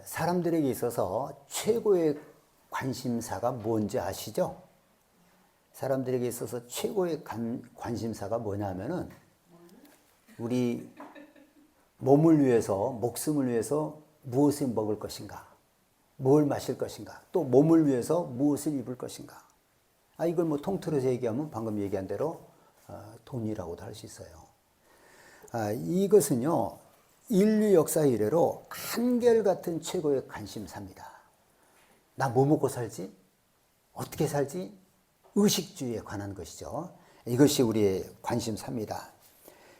사람들에게 있어서 최고의 관심사가 뭔지 아시죠? 사람들에게 있어서 최고의 관심사가 뭐냐면은 우리 몸을 위해서, 목숨을 위해서 무엇을 먹을 것인가, 뭘 마실 것인가, 또 몸을 위해서 무엇을 입을 것인가. 이걸 뭐 통틀어서 얘기하면 방금 얘기한 대로 돈이라고도 할 수 있어요. 이것은요, 인류 역사 이래로 한결같은 최고의 관심사입니다. 나 뭐 먹고 살지? 어떻게 살지? 의식주의에 관한 것이죠. 이것이 우리의 관심사입니다.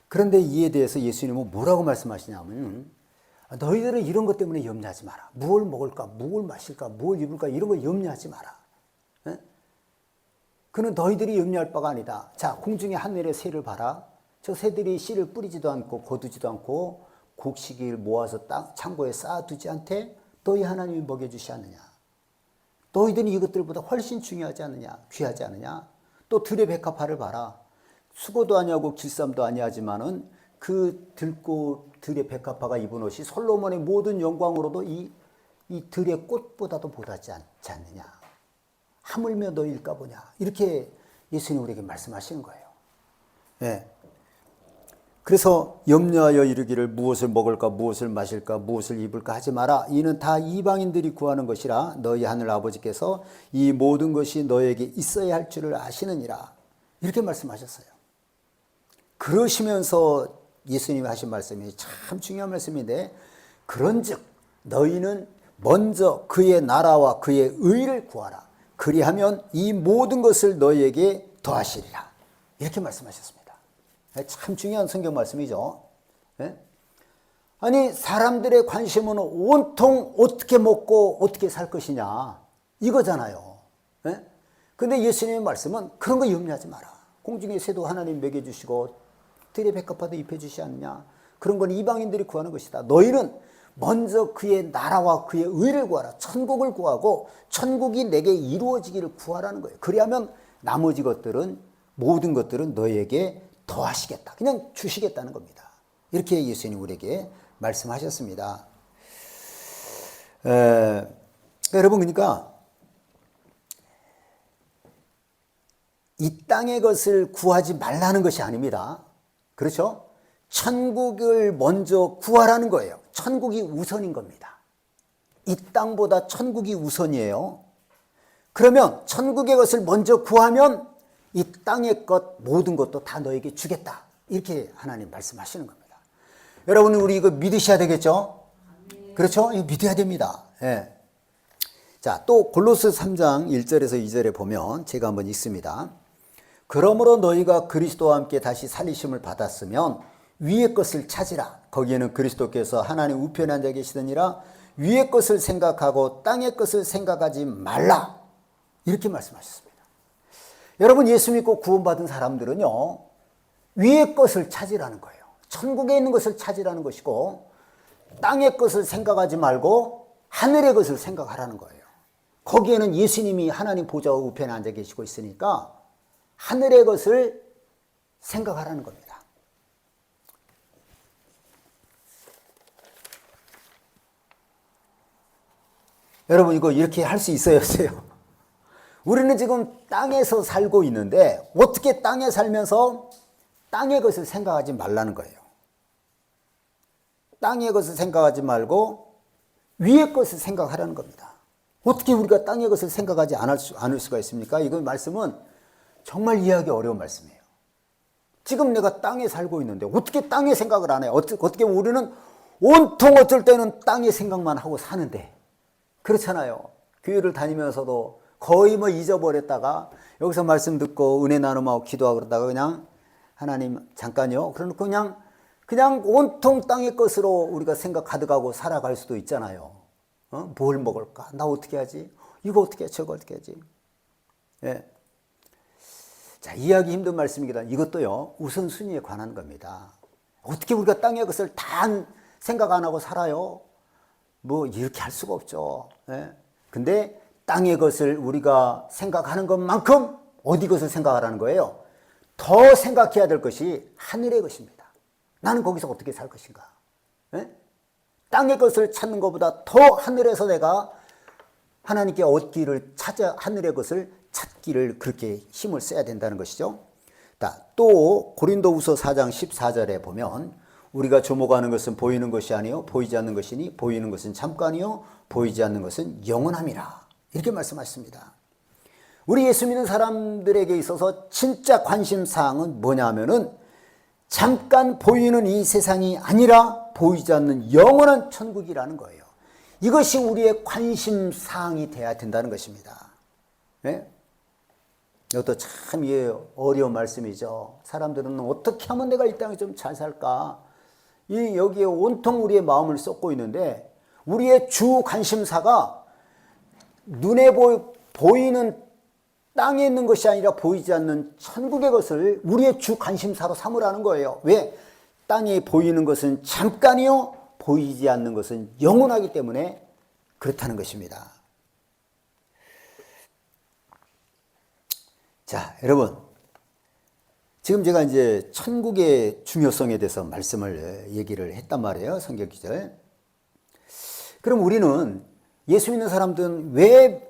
그런데 이에 대해서 예수님은 뭐라고 말씀하시냐면, 너희들은 이런 것 때문에 염려하지 마라. 무엇을 먹을까, 무엇을 마실까, 무엇을 입을까, 이런 거 염려하지 마라. 그는 너희들이 염려할 바가 아니다. 자, 공중의 하늘의 새를 봐라. 저 새들이 씨를 뿌리지도 않고 거두지도 않고 곡식을 모아서 창고에 쌓아두지 않되 너희 하나님이 먹여주시 않느냐. 너희들이 이것들보다 훨씬 중요하지 않느냐, 귀하지 않느냐. 또 들의 백합화를 봐라. 수고도 아니하고 길쌈도 아니하지만은 그 들의 백합화가 입은 옷이 솔로몬의 모든 영광으로도 이 들의 꽃보다도 보다지 않지 않느냐. 하물며 너희일까 보냐. 이렇게 예수님 우리에게 말씀하시는 거예요. 네. 그래서 염려하여 이르기를 무엇을 먹을까, 무엇을 마실까, 무엇을 입을까 하지 마라. 이는 다 이방인들이 구하는 것이라. 너희 하늘 아버지께서 이 모든 것이 너에게 있어야 할 줄을 아시느니라. 이렇게 말씀하셨어요. 그러시면서 예수님이 하신 말씀이 참 중요한 말씀인데, 그런즉 너희는 먼저 그의 나라와 그의 의를 구하라. 그리하면 이 모든 것을 너희에게 더하시리라. 이렇게 말씀하셨습니다. 참 중요한 성경 말씀이죠. 아니, 사람들의 관심은 온통 어떻게 먹고 어떻게 살 것이냐, 이거잖아요. 근데 예수님의 말씀은 그런 거 염려하지 마라. 공중의 새도 하나님 먹여주시고 들의 백합화도 입혀주시 않느냐. 그런 건 이방인들이 구하는 것이다. 너희는 먼저 그의 나라와 그의 의를 구하라. 천국을 구하고 천국이 내게 이루어지기를 구하라는 거예요. 그리하면 나머지 것들은, 모든 것들은 너희에게 더하시겠다. 그냥 주시겠다는 겁니다. 이렇게 예수님 우리에게 말씀하셨습니다. 여러분, 그러니까 이 땅의 것을 구하지 말라는 것이 아닙니다. 그렇죠? 천국을 먼저 구하라는 거예요. 천국이 우선인 겁니다. 이 땅보다 천국이 우선이에요. 그러면 천국의 것을 먼저 구하면 이 땅의 것, 모든 것도 다 너에게 주겠다. 이렇게 하나님 말씀하시는 겁니다. 여러분, 우리 이거 믿으셔야 되겠죠? 그렇죠? 이거 믿어야 됩니다. 예. 자, 또 골로새 3장 1절에서 2절에 보면 제가 한번 읽습니다. 그러므로 너희가 그리스도와 함께 다시 살리심을 받았으면 위의 것을 찾으라. 거기에는 그리스도께서 하나님 우편에 앉아 계시더니라. 위의 것을 생각하고 땅의 것을 생각하지 말라. 이렇게 말씀하셨습니다. 여러분, 예수 믿고 구원받은 사람들은요, 위의 것을 찾으라는 거예요. 천국에 있는 것을 찾으라는 것이고, 땅의 것을 생각하지 말고 하늘의 것을 생각하라는 거예요. 거기에는 예수님이 하나님 보좌 우편에 앉아 계시고 있으니까 하늘의 것을 생각하라는 겁니다. 여러분, 이거 이렇게 할 수 있어요, 없어요? 우리는 지금 땅에서 살고 있는데 어떻게 땅에 살면서 땅의 것을 생각하지 말라는 거예요. 땅의 것을 생각하지 말고 위의 것을 생각하라는 겁니다. 어떻게 우리가 땅의 것을 생각하지 않을 수가 있습니까? 이건 말씀은 정말 이해하기 어려운 말씀이에요. 지금 내가 땅에 살고 있는데 어떻게 땅의 생각을 안 해요? 어떻게 우리는 온통 어쩔 때는 땅의 생각만 하고 사는데, 그렇잖아요. 교회를 다니면서도 거의 뭐 잊어버렸다가 여기서 말씀 듣고 은혜 나눔하고 기도하고 그러다가 그냥 하나님 잠깐요. 그러니까 그냥 온통 땅의 것으로 우리가 생각 가득하고 살아갈 수도 있잖아요. 뭘 먹을까? 나 어떻게 하지? 이거 어떻게 해? 저거 어떻게 하지? 예. 자, 이해하기 힘든 말씀이기도 한데 이것도요, 우선순위에 관한 겁니다. 어떻게 우리가 땅의 것을 다 생각 안 하고 살아요? 뭐 이렇게 할 수가 없죠. 예. 근데 땅의 것을 우리가 생각하는 것만큼 어디 것을 생각하라는 거예요? 더 생각해야 될 것이 하늘의 것입니다. 나는 거기서 어떻게 살 것인가? 예? 땅의 것을 찾는 것보다 더 하늘에서 내가 하나님께 얻기를 찾아 하늘의 것을 찾기를 그렇게 힘을 써야 된다는 것이죠. 또 고린도후서 4장 14절에 보면 우리가 주목하는 것은 보이는 것이 아니요 보이지 않는 것이니 보이는 것은 잠깐이요 보이지 않는 것은 영원함이라. 이렇게 말씀하셨습니다. 우리 예수 믿는 사람들에게 있어서 진짜 관심사항은 뭐냐 하면은 잠깐 보이는 이 세상이 아니라 보이지 않는 영원한 천국이라는 거예요. 이것이 우리의 관심사항이 돼야 된다는 것입니다. 네? 이것도 참 어려운 말씀이죠. 사람들은 어떻게 하면 내가 이 땅에 좀 잘 살까? 여기에 온통 우리의 마음을 쏟고 있는데 우리의 주 관심사가 눈에 보이는 땅에 있는 것이 아니라 보이지 않는 천국의 것을 우리의 주 관심사로 삼으라는 거예요. 왜? 땅에 보이는 것은 잠깐이요 보이지 않는 것은 영원하기 때문에 그렇다는 것입니다. 자, 여러분, 지금 제가 이제 천국의 중요성에 대해서 얘기를 했단 말이에요. 성경 기절. 그럼 우리는 예수 믿는 사람들은 왜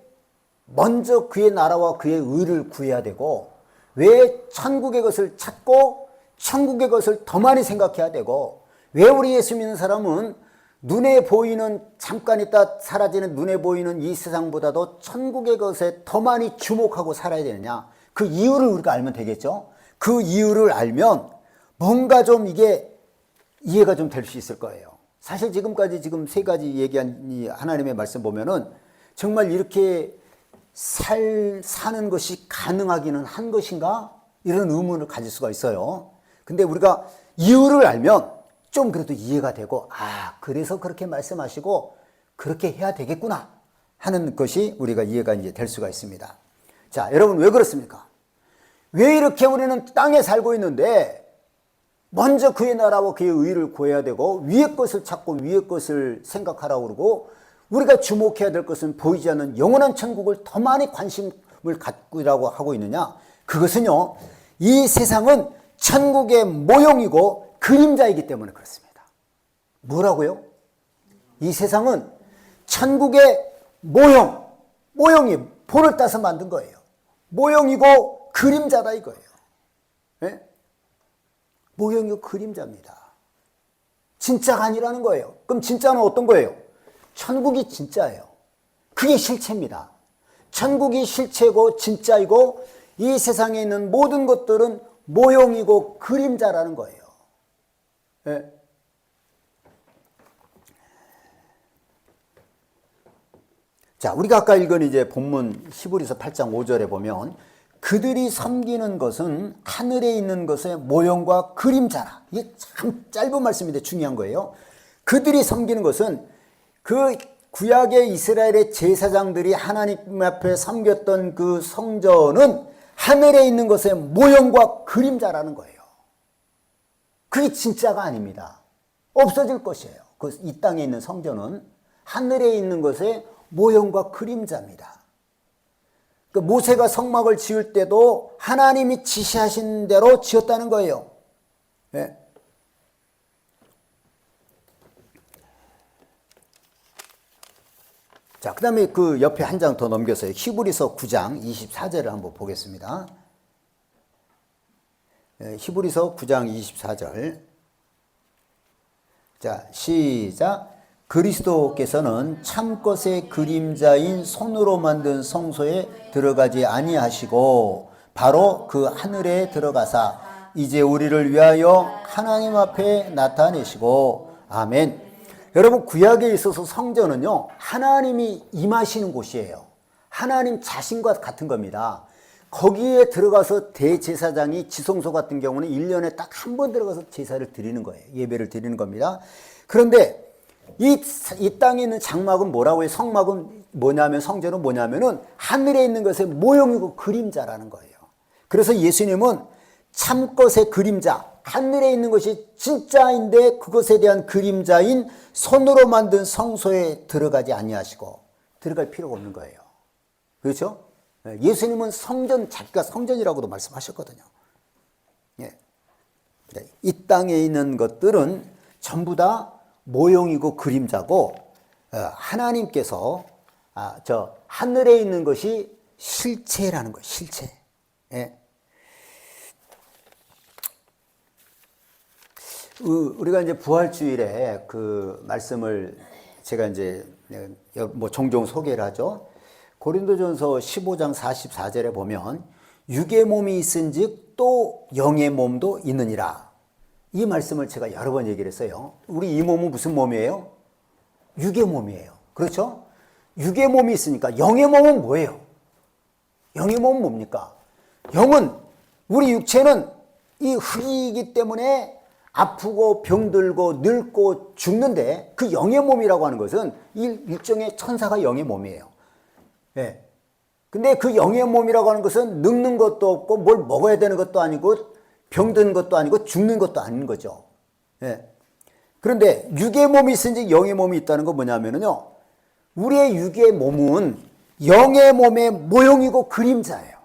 먼저 그의 나라와 그의 의를 구해야 되고 왜 천국의 것을 찾고 천국의 것을 더 많이 생각해야 되고 왜 우리 예수 믿는 사람은 눈에 보이는 잠깐 있다 사라지는 눈에 보이는 이 세상보다도 천국의 것에 더 많이 주목하고 살아야 되느냐? 그 이유를 우리가 알면 되겠죠. 그 이유를 알면 뭔가 좀 이게 이해가 좀 될 수 있을 거예요. 사실 지금까지 지금 세 가지 얘기한 이 하나님의 말씀 보면은 정말 이렇게 사는 것이 가능하기는 한 것인가? 이런 의문을 가질 수가 있어요. 근데 우리가 이유를 알면 좀 그래도 이해가 되고, 그래서 그렇게 말씀하시고 그렇게 해야 되겠구나 하는 것이 우리가 이해가 이제 될 수가 있습니다. 자, 여러분 왜 그렇습니까? 왜 이렇게 우리는 땅에 살고 있는데 먼저 그의 나라와 그의 의를 구해야 되고 위의 것을 찾고 위의 것을 생각하라고 그러고 우리가 주목해야 될 것은 보이지 않는 영원한 천국을 더 많이 관심을 갖고라고 하고 있느냐? 그것은요, 이 세상은 천국의 모형이고 그림자이기 때문에 그렇습니다. 뭐라고요? 이 세상은 천국의 모형이 볼을 따서 만든 거예요. 모형이고 그림자다 이거예요. 네? 모형이고 그림자입니다. 진짜가 아니라는 거예요. 그럼 진짜는 어떤 거예요? 천국이 진짜예요. 그게 실체입니다. 천국이 실체고 진짜이고 이 세상에 있는 모든 것들은 모형이고 그림자라는 거예요. 네. 자, 우리가 아까 읽은 이제 본문 히브리서 8장 5절에 보면 그들이 섬기는 것은 하늘에 있는 것의 모형과 그림자라. 이게 참 짧은 말씀인데 중요한 거예요. 그들이 섬기는 것은 그 구약의 이스라엘의 제사장들이 하나님 앞에 섬겼던 그 성전은 하늘에 있는 것의 모형과 그림자라는 거예요. 그게 진짜가 아닙니다. 없어질 것이에요. 이 땅에 있는 성전은 하늘에 있는 것의 모형과 그림자입니다. 모세가 성막을 지을 때도 하나님이 지시하신 대로 지었다는 거예요. 네. 자, 그 다음에 그 옆에 한 장 더 넘겨서요. 히브리서 9장 24절을 한번 보겠습니다. 히브리서 9장 24절. 자, 시작. 그리스도께서는 참것의 그림자인 손으로 만든 성소에 들어가지 아니하시고 바로 그 하늘에 들어가사 이제 우리를 위하여 하나님 앞에 나타내시고 아멘. 여러분, 구약에 있어서 성전은요, 하나님이 임하시는 곳이에요. 하나님 자신과 같은 겁니다. 거기에 들어가서 대제사장이 지성소 같은 경우는 1년에 딱 한 번 들어가서 제사를 드리는 거예요. 예배를 드리는 겁니다. 그런데 이 땅에 있는 장막은 뭐라고 해요? 성막은 뭐냐면, 성전은 뭐냐면은 하늘에 있는 것의 모형이고 그림자라는 거예요. 그래서 예수님은 참것의 그림자, 하늘에 있는 것이 진짜인데 그것에 대한 그림자인 손으로 만든 성소에 들어가지 아니하시고 들어갈 필요가 없는 거예요. 그렇죠? 예수님은 자기가 성전이라고도 말씀하셨거든요. 이 땅에 있는 것들은 전부 다 모형이고 그림자고 하나님께서 저 하늘에 있는 것이 실체라는 거예요. 실체. 예. 우리가 이제 부활주일에 그 말씀을 제가 이제 뭐 종종 소개를 하죠. 고린도전서 15장 44절에 보면 육의 몸이 있은즉 또 영의 몸도 있느니라. 이 말씀을 제가 여러 번 얘기를 했어요. 우리 이 몸은 무슨 몸이에요? 육의 몸이에요. 그렇죠? 육의 몸이 있으니까 영의 몸은 뭐예요? 영의 몸은 뭡니까? 영은 우리 육체는 이 흙이기 때문에 아프고 병들고 늙고 죽는데 그 영의 몸이라고 하는 것은 일종의 천사가 영의 몸이에요. 예. 근데 그 영의 몸이라고 하는 것은 늙는 것도 없고 뭘 먹어야 되는 것도 아니고 병든 것도 아니고 죽는 것도 아닌 거죠. 예. 그런데 육의 몸이 있은지 영의 몸이 있다는 건 뭐냐면요. 우리의 육의 몸은 영의 몸의 모형이고 그림자예요.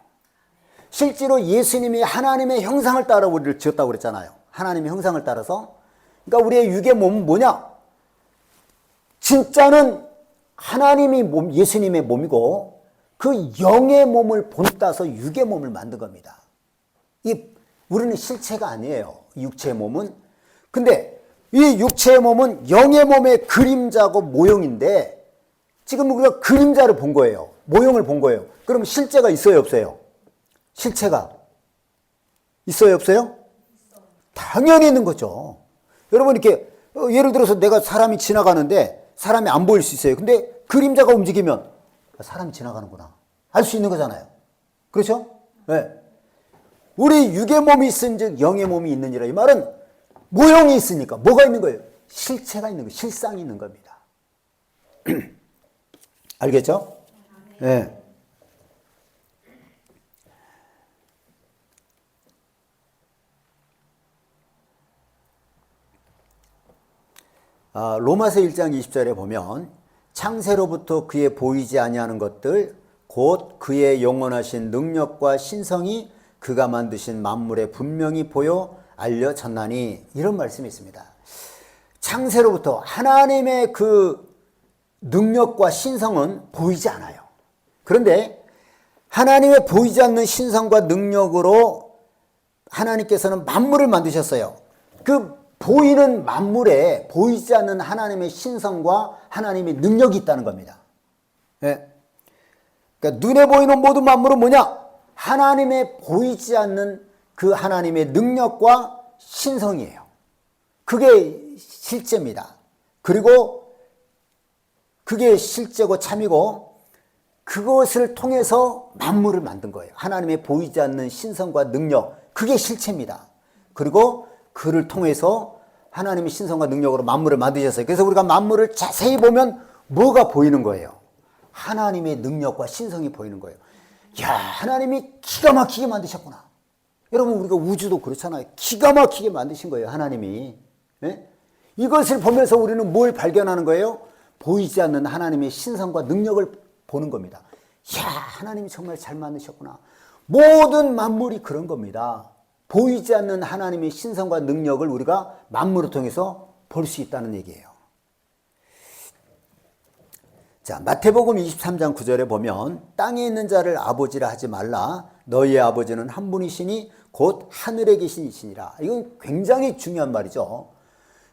실제로 예수님이 하나님의 형상을 따라 우리를 지었다고 그랬잖아요. 하나님의 형상을 따라서. 그러니까 우리의 육의 몸은 뭐냐? 진짜는 하나님이 몸, 예수님의 몸이고 그 영의 몸을 본따서 육의 몸을 만든 겁니다. 우리는 실체가 아니에요. 육체의 몸은. 근데 이 육체의 몸은 영의 몸의 그림자고 모형인데 지금 우리가 그림자를 본 거예요. 모형을 본 거예요. 그럼 실체가 있어요, 없어요? 실체가 있어요, 없어요? 당연히 있는 거죠. 여러분 이렇게 예를 들어서 내가 사람이 지나가는데 사람이 안 보일 수 있어요. 근데 그림자가 움직이면 사람이 지나가는구나. 알 수 있는 거잖아요. 그렇죠? 네. 우리 육의 몸이 있은즉 영의 몸이 있느니라. 이 말은 모형이 있으니까 뭐가 있는 거예요? 실체가 있는 거예요. 실상이 있는 겁니다. 알겠죠? 네. 로마서 1장 20절에 보면 창세로부터 그의 보이지 아니하는 것들 곧 그의 영원하신 능력과 신성이 그가 만드신 만물에 분명히 보여 알려졌나니 이런 말씀이 있습니다. 창세로부터 하나님의 그 능력과 신성은 보이지 않아요. 그런데 하나님의 보이지 않는 신성과 능력으로 하나님께서는 만물을 만드셨어요. 그 보이는 만물에 보이지 않는 하나님의 신성과 하나님의 능력이 있다는 겁니다. 네. 그러니까 눈에 보이는 모든 만물은 뭐냐? 하나님의 보이지 않는 그 하나님의 능력과 신성이에요. 그게 실제입니다. 그리고 그게 실제고 참이고 그것을 통해서 만물을 만든 거예요. 하나님의 보이지 않는 신성과 능력, 그게 실체입니다. 그리고 그를 통해서 하나님의 신성과 능력으로 만물을 만드셨어요. 그래서 우리가 만물을 자세히 보면 뭐가 보이는 거예요? 하나님의 능력과 신성이 보이는 거예요. 야, 하나님이 기가 막히게 만드셨구나. 여러분 우리가 우주도 그렇잖아요. 기가 막히게 만드신 거예요. 하나님이. 네? 이것을 보면서 우리는 뭘 발견하는 거예요? 보이지 않는 하나님의 신성과 능력을 보는 겁니다. 야, 하나님이 정말 잘 만드셨구나. 모든 만물이 그런 겁니다. 보이지 않는 하나님의 신성과 능력을 우리가 만물을 통해서 볼 수 있다는 얘기예요. 자, 마태복음 23장 9절에 보면 땅에 있는 자를 아버지라 하지 말라. 너희의 아버지는 한 분이시니 곧 하늘에 계신 이시니라. 이건 굉장히 중요한 말이죠.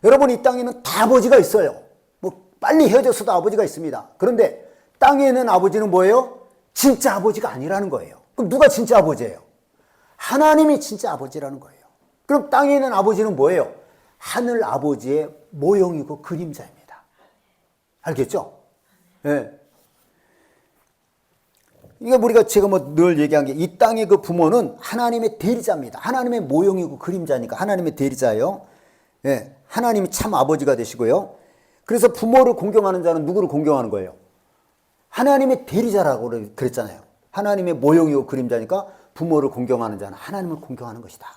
여러분 이 땅에는 다 아버지가 있어요. 뭐 빨리 헤어졌어도 아버지가 있습니다. 그런데 땅에 있는 아버지는 뭐예요? 진짜 아버지가 아니라는 거예요. 그럼 누가 진짜 아버지예요? 하나님이 진짜 아버지라는 거예요. 그럼 땅에 있는 아버지는 뭐예요? 하늘 아버지의 모형이고 그림자입니다. 알겠죠? 예. 이게 우리가 제가 뭐 늘 얘기한 게 이 땅의 그 부모는 하나님의 대리자입니다. 하나님의 모형이고 그림자니까 하나님의 대리자예요. 예. 하나님이 참 아버지가 되시고요. 그래서 부모를 공경하는 자는 누구를 공경하는 거예요? 하나님의 대리자라고 그랬잖아요. 하나님의 모형이고 그림자니까 부모를 공경하는 자는 하나님을 공경하는 것이다.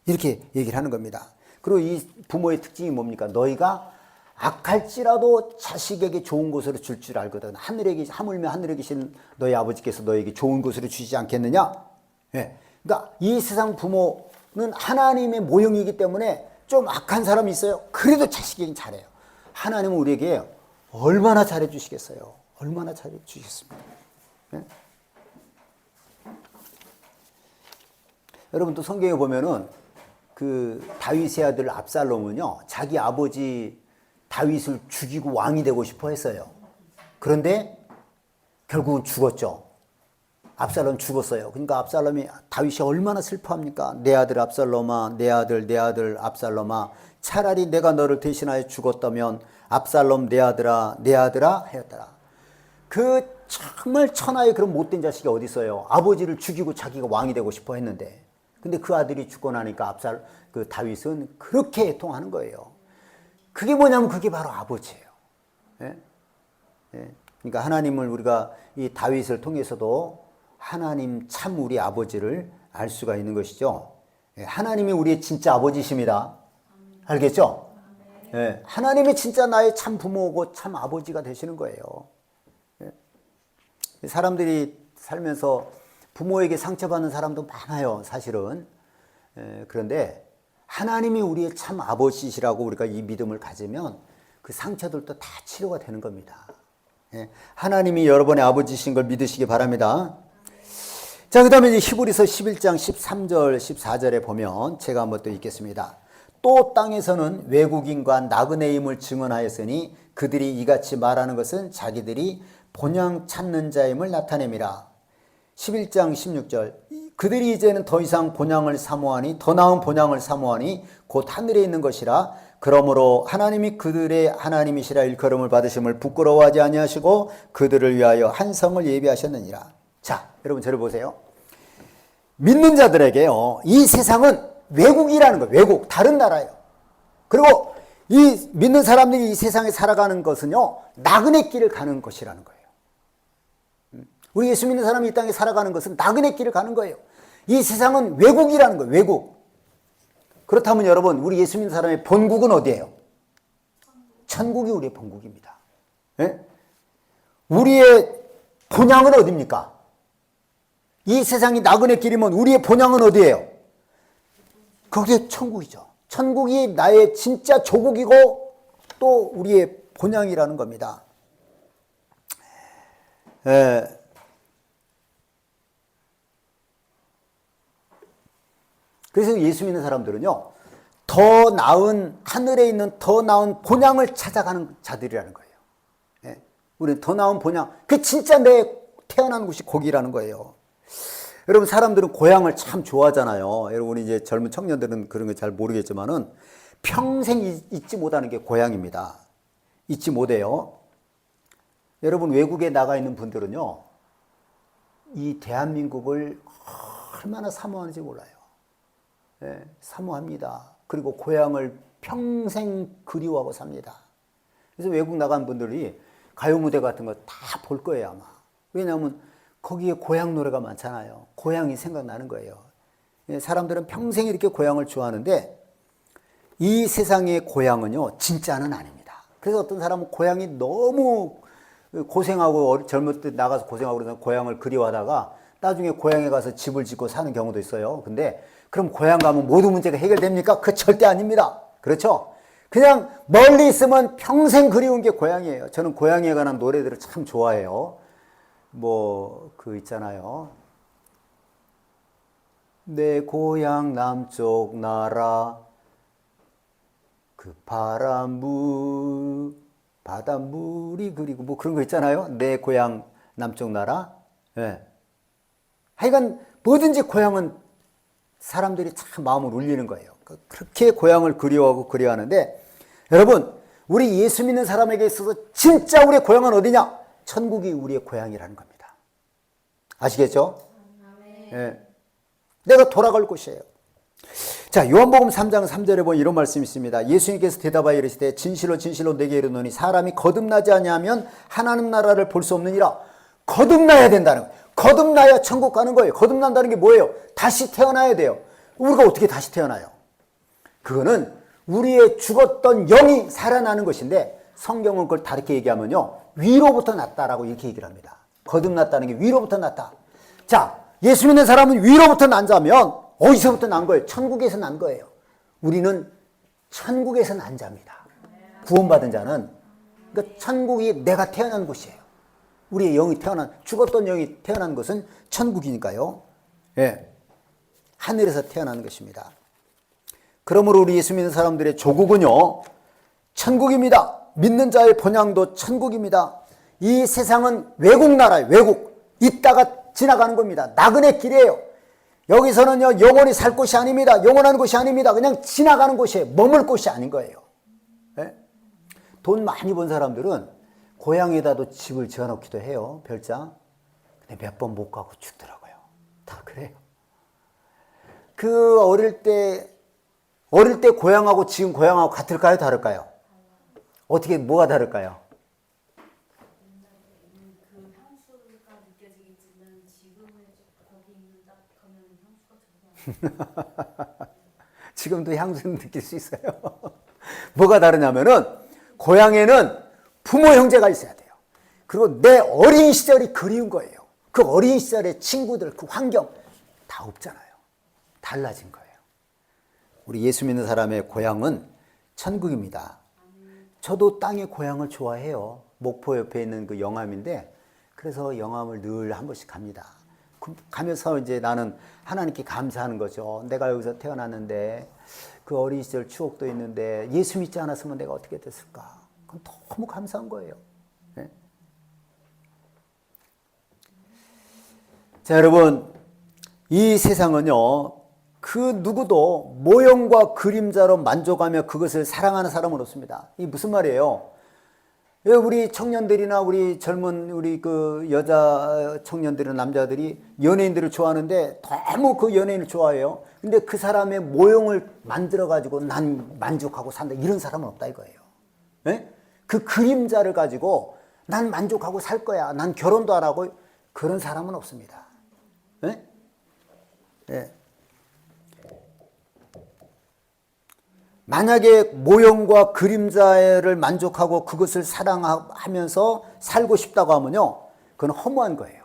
이렇게 얘기를 하는 겁니다. 그리고 이 부모의 특징이 뭡니까? 너희가 악할지라도 자식에게 좋은 것으로 줄 줄 알거든. 하물며 하늘에 계신 너희 아버지께서 너에게 좋은 것으로 주시지 않겠느냐? 예. 그러니까 이 세상 부모는 하나님의 모형이기 때문에 좀 악한 사람이 있어요. 그래도 자식에겐 잘해요. 하나님은 우리에게 얼마나 잘해 주시겠어요? 얼마나 잘해 주시겠습니까? 네? 여러분 또 성경에 보면은 그 다윗의 아들 압살롬은요, 자기 아버지 다윗을 죽이고 왕이 되고 싶어 했어요. 그런데 결국은 죽었죠. 압살롬 죽었어요. 그러니까 압살롬이, 다윗이 얼마나 슬퍼합니까? 내 아들 압살롬아, 내 아들 압살롬아, 차라리 내가 너를 대신하여 죽었다면 압살롬 내 아들아 하였더라. 그 정말 천하의 그런 못된 자식이 어디 있어요? 아버지를 죽이고 자기가 왕이 되고 싶어 했는데, 근데 그 아들이 죽고 나니까 그 다윗은 그렇게 애통하는 거예요. 그게 뭐냐면 그게 바로 아버지예요. 예? 예. 그러니까 하나님을 우리가 이 다윗을 통해서도 하나님 참 우리 아버지를 알 수가 있는 것이죠. 예. 하나님이 우리의 진짜 아버지십니다. 알겠죠? 예. 하나님이 진짜 나의 참 부모고 참 아버지가 되시는 거예요. 예. 사람들이 살면서 부모에게 상처받는 사람도 많아요, 사실은. 그런데 하나님이 우리의 참 아버지시라고 우리가 이 믿음을 가지면 그 상처들도 다 치료가 되는 겁니다. 하나님이 여러분의 아버지신 걸 믿으시기 바랍니다. 자, 그 다음에 이제 히브리서 11장 13절, 14절에 보면 제가 한번 또 읽겠습니다. 또 땅에서는 외국인과 나그네임을 증언하였으니 그들이 이같이 말하는 것은 자기들이 본향 찾는 자임을 나타냅니다. 11장 16절 그들이 이제는 더 이상 본향을 사모하니 더 나은 본향을 사모하니 곧 하늘에 있는 것이라. 그러므로 하나님이 그들의 하나님이시라 일컬음을 받으심을 부끄러워하지 아니하시고 그들을 위하여 한 성을 예비하셨느니라. 자, 여러분 저를 보세요. 믿는 자들에게요, 이 세상은 외국이라는 거예요. 외국, 다른 나라예요. 그리고 이 믿는 사람들이 이 세상에 살아가는 것은요, 나그네 길을 가는 것이라는 거예요. 우리 예수 믿는 사람이 이 땅에 살아가는 것은 나그네 길을 가는 거예요. 이 세상은 외국이라는 거예요. 외국. 그렇다면 여러분, 우리 예수 믿는 사람의 본국은 어디예요? 천국이 우리의 본국입니다. 예? 우리의 본향은 어디입니까? 이 세상이 나그네 길이면 우리의 본향은 어디예요? 그게 천국이죠. 천국이 나의 진짜 조국이고 또 우리의 본향이라는 겁니다. 예. 그래서 예수 믿는 사람들은요, 더 나은, 하늘에 있는 더 나은 본향을 찾아가는 자들이라는 거예요. 예. 우리는 더 나은 본향, 그 진짜 내 태어난 곳이 거기라는 거예요. 여러분, 사람들은 고향을 참 좋아하잖아요. 여러분, 이제 젊은 청년들은 그런 거 잘 모르겠지만은 평생 잊지 못하는 게 고향입니다. 잊지 못해요. 여러분, 외국에 나가 있는 분들은요, 이 대한민국을 얼마나 사모하는지 몰라요. 예, 사모합니다. 그리고 고향을 평생 그리워하고 삽니다. 그래서 외국 나간 분들이 가요 무대 같은 거 다 볼 거예요, 아마. 왜냐하면 거기에 고향 노래가 많잖아요. 고향이 생각나는 거예요. 예, 사람들은 평생 이렇게 고향을 좋아하는데 이 세상의 고향은요, 진짜는 아닙니다. 그래서 어떤 사람은 고향이 너무 고생하고 젊을 때 나가서 고생하고 그래서 고향을 그리워하다가 나중에 고향에 가서 집을 짓고 사는 경우도 있어요. 근데 그럼 고향 가면 모든 문제가 해결됩니까? 그 절대 아닙니다. 그렇죠? 그냥 멀리 있으면 평생 그리운 게 고향이에요. 저는 고향에 관한 노래들을 참 좋아해요. 그 있잖아요. 내 고향 남쪽 나라 그 바닷물이 그리고 그런 거 있잖아요. 내 고향 남쪽 나라. 예. 하여간 뭐든지 고향은 사람들이 참 마음을 울리는 거예요. 그렇게 고향을 그리워하고 그리워하는데 여러분, 우리 예수 믿는 사람에게 있어서 진짜 우리의 고향은 어디냐? 천국이 우리의 고향이라는 겁니다. 아시겠죠? 예. 내가 돌아갈 곳이에요. 자, 요한복음 3장 3절에 보면 이런 말씀이 있습니다. 예수님께서 대답하여 이르시되 진실로 진실로 내게 이르노니 사람이 거듭나지 아니하면 하나님 나라를 볼 수 없느니라. 거듭나야 된다는 거예요. 거듭나야 천국 가는 거예요. 거듭난다는 게 뭐예요? 다시 태어나야 돼요. 우리가 어떻게 다시 태어나요? 그거는 우리의 죽었던 영이 살아나는 것인데 성경은 그걸 다르게 얘기하면요, 위로부터 났다라고 이렇게 얘기를 합니다. 거듭났다는 게 위로부터 났다. 자, 예수 믿는 사람은 위로부터 난 자면 어디서부터 난 거예요? 천국에서 난 거예요. 우리는 천국에서 난 자입니다. 구원받은 자는. 그러니까 천국이 내가 태어난 곳이에요. 우리의 영이 죽었던 영이 태어난 것은 천국이니까요. 예. 하늘에서 태어난 것입니다. 그러므로 우리 예수 믿는 사람들의 조국은요, 천국입니다. 믿는 자의 본향도 천국입니다. 이 세상은 외국 나라예요. 외국. 있다가 지나가는 겁니다. 나그네 길이에요. 여기서는요, 영원히 살 곳이 아닙니다. 영원한 곳이 아닙니다. 그냥 지나가는 곳이에요. 머물 곳이 아닌 거예요. 예? 돈 많이 번 사람들은 고향에다도 집을 지어놓기도 해요. 별장. 근데 몇 번 못 가고 죽더라고요. 다 그래요. 그 어릴 때 고향하고 지금 고향하고 같을까요? 다를까요? 어떻게, 뭐가 다를까요? 그 향수가 느껴지겠지만 지금은 거기 있는다 하면 향수가 전혀 안 지금도 향수는 느낄 수 있어요. 뭐가 다르냐면은 고향에는 부모 형제가 있어야 돼요. 그리고 내 어린 시절이 그리운 거예요. 그 어린 시절의 친구들, 그 환경 다 없잖아요. 달라진 거예요. 우리 예수 믿는 사람의 고향은 천국입니다. 저도 땅의 고향을 좋아해요. 목포 옆에 있는 그 영암인데, 그래서 영암을 늘 한 번씩 갑니다. 가면서 이제 나는 하나님께 감사하는 거죠. 내가 여기서 태어났는데 그 어린 시절 추억도 있는데 예수 믿지 않았으면 내가 어떻게 됐을까? 그건 너무 감사한 거예요. 네? 자, 여러분, 이 세상은요, 그 누구도 모형과 그림자로 만족하며 그것을 사랑하는 사람은 없습니다. 이게 무슨 말이에요? 우리 청년들이나 우리 젊은 우리 그 여자 청년들이나 남자들이 연예인들을 좋아하는데 너무 그 연예인을 좋아해요. 근데 그 사람의 모형을 만들어 가지고 난 만족하고 산다, 이런 사람은 없다 이거예요. 네? 그 그림자를 가지고 난 만족하고 살 거야, 난 결혼도 안 하고, 그런 사람은 없습니다. 네? 네. 만약에 모형과 그림자를 만족하고 그것을 사랑하면서 살고 싶다고 하면요, 그건 허무한 거예요.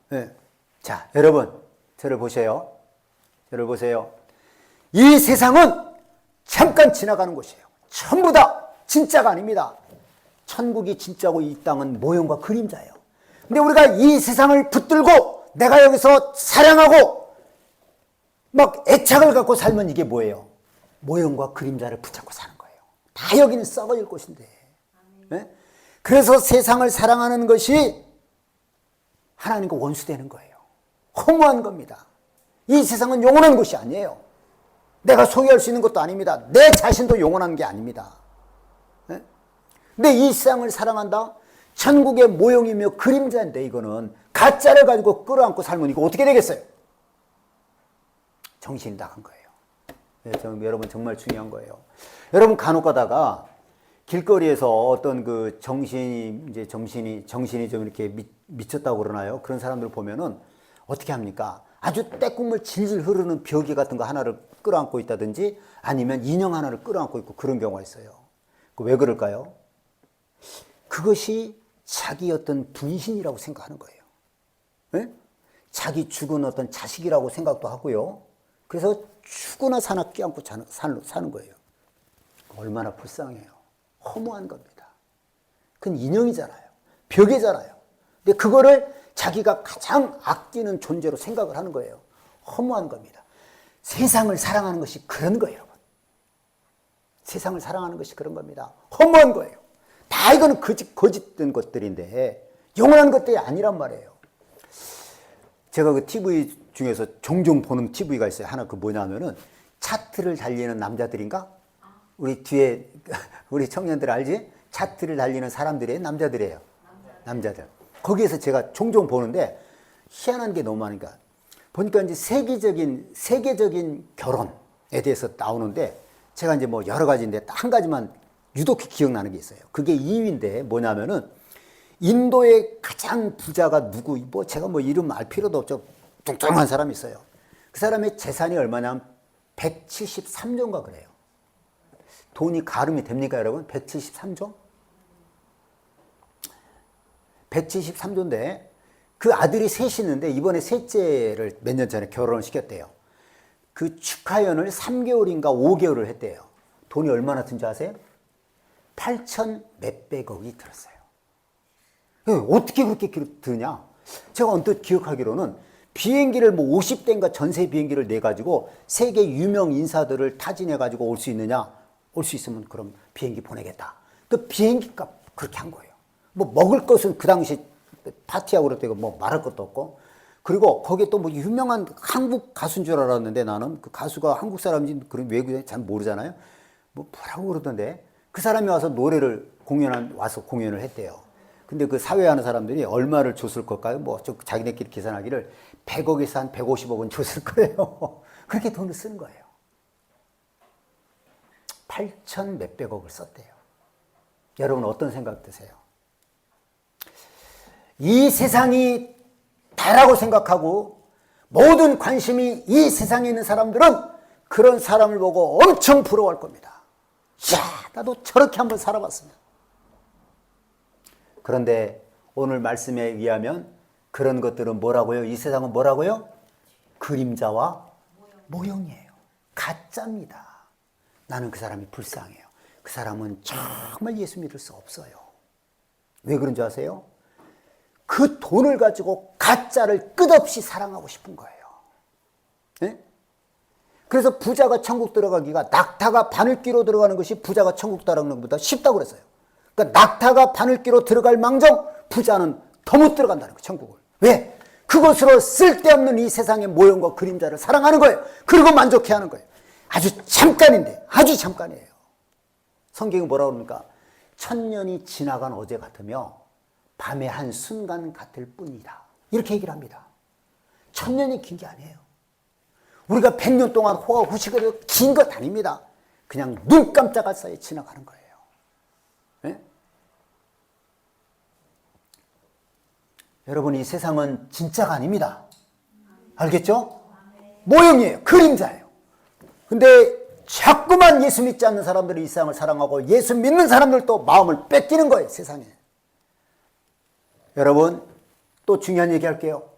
네. 자, 여러분, 저를 보세요. 저를 보세요. 이 세상은 잠깐 지나가는 곳이에요. 전부 다 진짜가 아닙니다. 천국이 진짜고 이 땅은 모형과 그림자예요. 근데 우리가 이 세상을 붙들고 내가 여기서 사랑하고 막 애착을 갖고 살면 이게 뭐예요? 모형과 그림자를 붙잡고 사는 거예요. 다 여기는 썩어질 곳인데. 네? 그래서 세상을 사랑하는 것이 하나님과 원수되는 거예요. 허무한 겁니다. 이 세상은 영원한 곳이 아니에요. 내가 소유할 수 있는 것도 아닙니다. 내 자신도 영원한 게 아닙니다. 네? 근데 이 세상을 사랑한다? 천국의 모형이며 그림자인데, 이거는 가짜를 가지고 끌어안고 살면 이거 어떻게 되겠어요? 정신이 나간 거예요. 네, 여러분, 정말 중요한 거예요. 여러분, 간혹 가다가 길거리에서 어떤 그 정신이 좀 이렇게 미쳤다고 그러나요? 그런 사람들 보면은 어떻게 합니까? 아주 떼국물 질질 흐르는 벽이 같은 거 하나를 끌어안고 있다든지, 아니면 인형 하나를 끌어안고 있고, 그런 경우가 있어요. 왜 그럴까요? 그것이 자기 어떤 분신이라고 생각하는 거예요. 네? 자기 죽은 어떤 자식이라고 생각도 하고요. 그래서 죽으나 사나 껴안고 사는 거예요. 얼마나 불쌍해요. 허무한 겁니다. 그건 인형이잖아요. 벽이잖아요. 근데 그거를 자기가 가장 아끼는 존재로 생각을 하는 거예요. 허무한 겁니다. 세상을 사랑하는 것이 그런 거예요, 여러분. 세상을 사랑하는 것이 그런 겁니다. 허무한 거예요. 다 이거는 거짓된 것들인데 영원한 것들이 아니란 말이에요. 제가 그 TV 중에서 종종 보는 TV가 있어요. 하나, 그 뭐냐면은 차트를 달리는 남자들인가? 우리 뒤에 우리 청년들 알지? 차트를 달리는 사람들이에요, 남자들이에요? 남자들. 거기에서 제가 종종 보는데 희한한 게 너무 많으니까 보니까 이제 세계적인 결혼에 대해서 나오는데, 제가 이제 뭐 여러 가지인데 한 가지만 유독히 기억나는 게 있어요. 그게 2위인데 뭐냐면은 인도의 가장 부자가 누구, 뭐 제가 뭐 이름 알 필요도 없죠. 뚱뚱한 사람이 있어요. 그 사람의 재산이 얼마냐면 173조인가 그래요. 돈이 가름이 됩니까, 여러분? 173조? 173조인데 그 아들이 셋이 있는데 이번에 셋째를 몇 년 전에 결혼을 시켰대요. 그 축하연을 3개월인가 5개월을 했대요. 돈이 얼마나 든지 아세요? 8천 몇백억이 들었어요. 어떻게 그렇게 드냐? 제가 언뜻 기억하기로는 비행기를 뭐 50대인가 전세 비행기를 내가지고 세계 유명 인사들을 타진해가지고 올 수 있느냐? 올 수 있으면 그럼 비행기 보내겠다. 그 비행기 값 그렇게 한 거예요. 뭐 먹을 것은 그 당시 파티하고 그럴 때가 뭐 말할 것도 없고, 그리고 거기에 또 뭐 유명한 한국 가수인 줄 알았는데 나는 그 가수가 한국 사람인지 그런 외국에 잘 모르잖아요. 뭐라고 그러던데 그 사람이 와서 노래를 와서 공연을 했대요. 근데 그 사회하는 사람들이 얼마를 줬을 걸까요? 뭐 자기네끼리 계산하기를 100억에서 한 150억은 줬을 거예요. 그렇게 돈을 쓰는 거예요. 8천 몇백억을 썼대요. 여러분 어떤 생각 드세요? 이 세상이 다라고 생각하고 모든 관심이 이 세상에 있는 사람들은 그런 사람을 보고 엄청 부러워할 겁니다. 이야, 나도 저렇게 한번 살아봤으면. 그런데 오늘 말씀에 의하면 그런 것들은 뭐라고요? 이 세상은 뭐라고요? 그림자와 모형이에요. 가짜입니다. 나는 그 사람이 불쌍해요. 그 사람은 정말 예수 믿을 수 없어요. 왜 그런 줄 아세요? 그 돈을 가지고 가짜를 끝없이 사랑하고 싶은 거예요. 네? 그래서 부자가 천국 들어가기가 낙타가 바늘귀로 들어가는 것이 부자가 천국 들어가는 것보다 쉽다고 그랬어요. 그러니까 낙타가 바늘귀로 들어갈 망정 부자는 더 못 들어간다는 거예요. 천국을. 왜? 그것으로 쓸데없는 이 세상의 모형과 그림자를 사랑하는 거예요. 그리고 만족해하는 거예요. 아주 잠깐인데, 아주 잠깐이에요. 성경이 뭐라고 그럽니까? 천년이 지나간 어제 같으며 밤의 한 순간 같을 뿐이다. 이렇게 얘기를 합니다. 천년이 긴 게 아니에요. 우리가 100년 동안 호화후식으로 긴 것 아닙니다. 그냥 눈 깜짝할 사이에 지나가는 거예요. 네? 여러분 이 세상은 진짜가 아닙니다. 알겠죠? 모형이에요. 그림자예요. 근데 자꾸만 예수 믿지 않는 사람들이 이 세상을 사랑하고 예수 믿는 사람들도 마음을 뺏기는 거예요. 세상에. 여러분 또 중요한 얘기 할게요.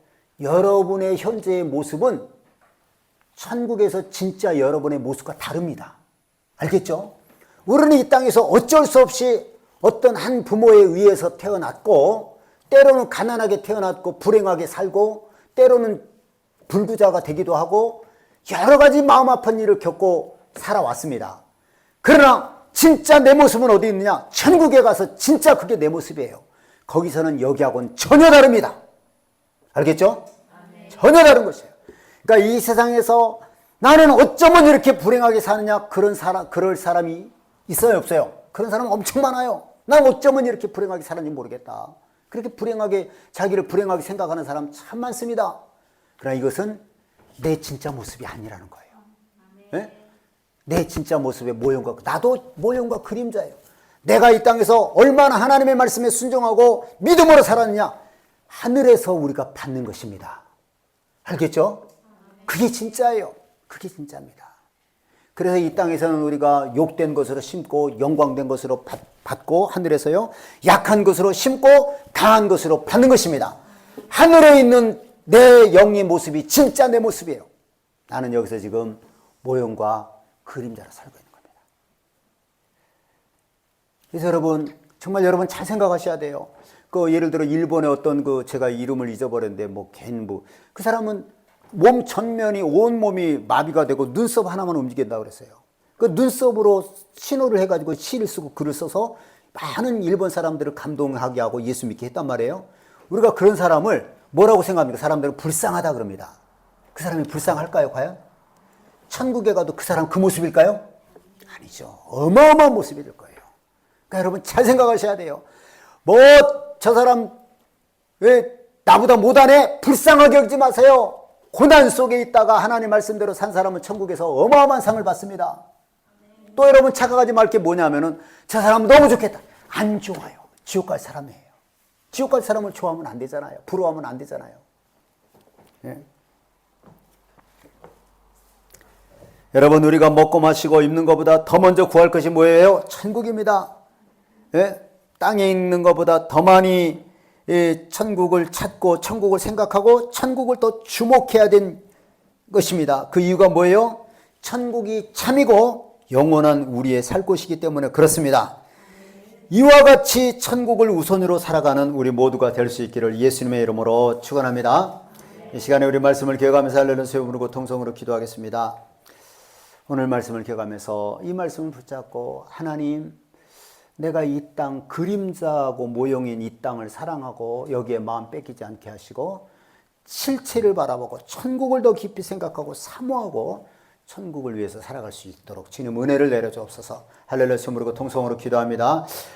여러분의 현재의 모습은 천국에서 진짜 여러분의 모습과 다릅니다. 알겠죠? 우리는 이 땅에서 어쩔 수 없이 어떤 한 부모에 의해서 태어났고 때로는 가난하게 태어났고 불행하게 살고 때로는 불구자가 되기도 하고 여러 가지 마음 아픈 일을 겪고 살아왔습니다. 그러나 진짜 내 모습은 어디 있느냐? 천국에 가서 진짜 그게 내 모습이에요. 거기서는 여기하고는 전혀 다릅니다. 알겠죠? 전혀 다른 것이에요. 그러니까 이 세상에서 나는 어쩌면 이렇게 불행하게 사느냐 그럴 사람이 있어요 없어요? 그런 사람 엄청 많아요. 난 어쩌면 이렇게 불행하게 사는지 모르겠다. 그렇게 불행하게 자기를 불행하게 생각하는 사람 참 많습니다. 그러나 이것은 내 진짜 모습이 아니라는 거예요. 네? 내 진짜 모습의 모형과 나도 모형과 그림자예요. 내가 이 땅에서 얼마나 하나님의 말씀에 순종하고 믿음으로 살았느냐 하늘에서 우리가 받는 것입니다. 알겠죠? 그게 진짜예요. 그게 진짜입니다. 그래서 이 땅에서는 우리가 욕된 것으로 심고 영광된 것으로 받고 하늘에서요 약한 것으로 심고 강한 것으로 받는 것입니다. 하늘에 있는 내 영의 모습이 진짜 내 모습이에요. 나는 여기서 지금 모형과 그림자로 살고 있는 겁니다. 그래서 여러분 정말 여러분 잘 생각하셔야 돼요. 그 예를 들어 일본의 어떤 그 제가 이름을 잊어버렸는데 그 사람은 몸 전면이 온 몸이 마비가 되고 눈썹 하나만 움직인다고 그랬어요. 그 눈썹으로 신호를 해가지고 시를 쓰고 글을 써서 많은 일본 사람들을 감동하게 하고 예수 믿게 했단 말이에요. 우리가 그런 사람을 뭐라고 생각합니까? 사람들은 불쌍하다 그럽니다. 그 사람이 불쌍할까요 과연? 천국에 가도 그 사람 그 모습일까요? 아니죠. 어마어마한 모습이 될 거예요. 그러니까 여러분 잘 생각하셔야 돼요. 뭐 저 사람 왜 나보다 못하네? 불쌍하게 여기지 마세요. 고난 속에 있다가 하나님 말씀대로 산 사람은 천국에서 어마어마한 상을 받습니다. 또 여러분 착각하지 말 게 뭐냐면은 저 사람 너무 좋겠다. 안 좋아요. 지옥 갈 사람이에요. 지옥 갈 사람을 좋아하면 안 되잖아요. 부러워하면 안 되잖아요. 예. 여러분 우리가 먹고 마시고 입는 것보다 더 먼저 구할 것이 뭐예요? 천국입니다. 예? 땅에 있는 것보다 더 많이 천국을 찾고 천국을 생각하고 천국을 또 주목해야 된 것입니다. 그 이유가 뭐예요? 천국이 참이고 영원한 우리의 살 곳이기 때문에 그렇습니다. 이와 같이 천국을 우선으로 살아가는 우리 모두가 될 수 있기를 예수님의 이름으로 축원합니다. 이 시간에 우리 말씀을 기억하면서 할렐루야 세워 부르고 통성으로 기도하겠습니다. 오늘 말씀을 기억하면서 이 말씀을 붙잡고 하나님, 내가 이 땅 그림자고 모형인 이 땅을 사랑하고 여기에 마음 뺏기지 않게 하시고 실체를 바라보고 천국을 더 깊이 생각하고 사모하고 천국을 위해서 살아갈 수 있도록 주님 은혜를 내려주옵소서. 할렐루야 세워 부르고 통성으로 기도합니다.